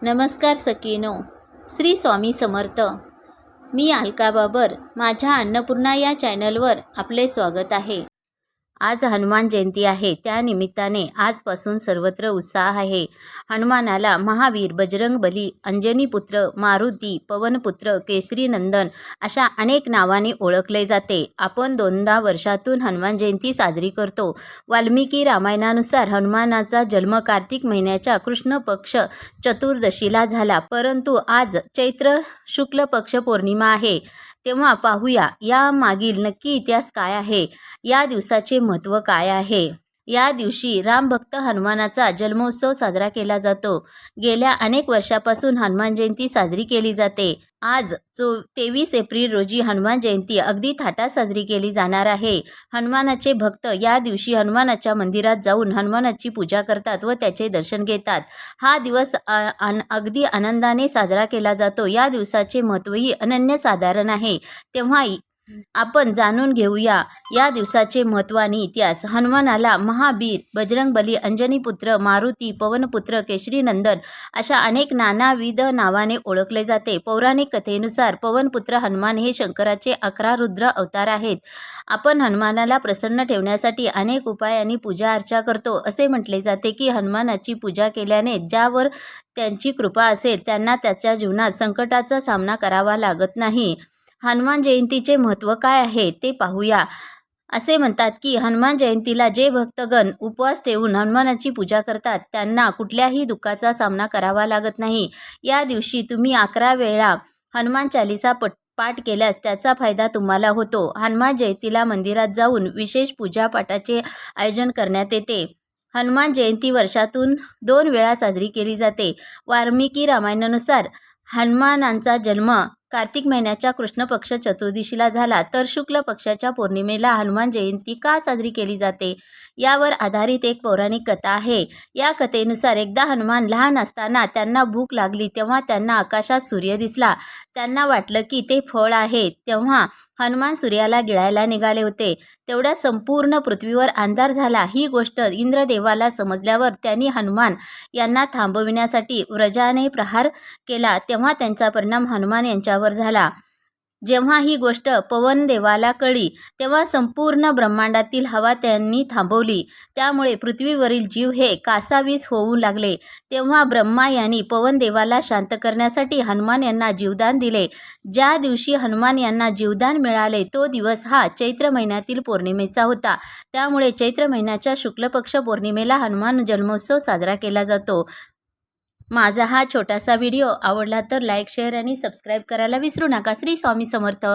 नमस्कार सखीनो, श्री स्वामी समर्थ. मी अलका बाबर. माझ्या अन्नपूर्णा या चॅनलवर आपले स्वागत आहे. आज हनुमान जयंती आहे. त्यानिमित्ताने आजपासून सर्वत्र उत्साह आहे. हनुमानाला महावीर, बजरंगबली, अंजनीपुत्र, मारुती, पवनपुत्र, केसरीनंदन अशा अनेक नावाने ओळखले जाते. आपण दोनदा वर्षातून हनुमान जयंती साजरी करतो. वाल्मिकी रामायणानुसार हनुमानाचा जन्म कार्तिक महिन्याच्या कृष्ण पक्ष चतुर्दशीला झाला, परंतु आज चैत्र शुक्ल पक्ष पौर्णिमा आहे. तेव्हा पाहूया या मागील नक्की इतिहास काय आहे, या दिवसाचे महत्त्व काय आहे. या दिवशी रामभक्त हनुमानाचा जन्मोत्सव साजरा केला जातो. गेल्या अनेक वर्षापासून हनुमान जयंती साजरी केली जाते. आज 23 एप्रिल रोजी हनुमान जयंती अगदी थाटात साजरी केली जाणार आहे. हनुमानाचे भक्त या दिवशी हनुमानाच्या मंदिरात जाऊन हनुमानाची पूजा करतात व त्याचे दर्शन घेतात. हा दिवस अगदी आनंदाने साजरा केला जातो. या दिवसाचे महत्त्वही अनन्यसाधारण आहे. तेव्हा आपण जाणून घेऊया या दिवसाचे महत्त्व आणि इतिहास. हनुमानाला महावीर, बजरंगबली, अंजनीपुत्र, मारुती, पवनपुत्र, केसरीनंदन अशा अनेक नानाविध नावाने ओळखले जाते. पौराणिक कथेनुसार पवनपुत्र हनुमान हे शंकराचे 11 रुद्र अवतार आहेत. आपण हनुमानाला प्रसन्न ठेवण्यासाठी अनेक उपाय आणि पूजा अर्चा करतो. असे म्हटले जाते की हनुमानाची पूजा केल्याने ज्यावर त्यांची कृपा असेल त्यांना त्याच्या जीवनात संकटाचा सामना करावा लागत नाही. हनुमान जयंतीचे महत्त्व काय आहे ते पाहूया. असे म्हणतात की हनुमान जयंतीला जे भक्तगण उपवास ठेवून हनुमानाची पूजा करतात त्यांना कुठल्याही दुःखाचा सामना करावा लागत नाही. या दिवशी तुम्ही 11 वेळा हनुमान चालीसा पाठ केल्यास त्याचा फायदा तुम्हाला होतो. हनुमान जयंतीला मंदिरात जाऊन विशेष पूजा पाठाचे आयोजन करण्यात येते. हनुमान जयंती वर्षातून 2 वेळा साजरी केली जाते. वाल्मिकी रामायणानुसार हनुमानांचा जन्म कार्तिक महिन्याच्या कृष्ण पक्ष चतुर्दशीला झाला, तर शुक्ल पक्षाच्या पौर्णिमेला हनुमान जयंती का साजरी केली जाते यावर आधारित एक पौराणिक कथा आहे. या कथेनुसार एकदा हनुमान लहान असताना त्यांना भूक लागली. तेव्हा त्यांना आकाशात सूर्य दिसला. त्यांना वाटलं की ते फळ आहे. तेव्हा हनुमान सूर्याला गिळायला निघाले होते. तेवढ्या संपूर्ण पृथ्वीवर अंधार झाला. ही गोष्ट इंद्रदेवाला समजल्यावर त्यांनी हनुमान यांना थांबविण्यासाठी व्रजाने प्रहार केला. तेव्हा त्यांचा परिणाम हनुमान यांच्यावर झाला. जेव्हा ही गोष्ट पवनदेवाला कळली तेव्हा संपूर्ण ब्रह्मांडातील हवा त्यांनी थांबवली. त्यामुळे पृथ्वीवरील जीव हे कासावीस होऊ लागले. तेव्हा ब्रह्मा यांनी पवनदेवाला शांत करण्यासाठी हनुमान यांना जीवदान दिले. ज्या दिवशी हनुमान यांना जीवदान मिळाले तो दिवस हा चैत्र महिन्यातील पौर्णिमेचा होता. त्यामुळे चैत्र महिन्याच्या शुक्ल पक्ष पौर्णिमेला हनुमान जन्मोत्सव साजरा केला जातो. माझा हा छोटासा व्हिडिओ आवडला तर लाईक, शेअर आणि सबस्क्राईब करायला विसरू नका. श्री स्वामी समर्थ.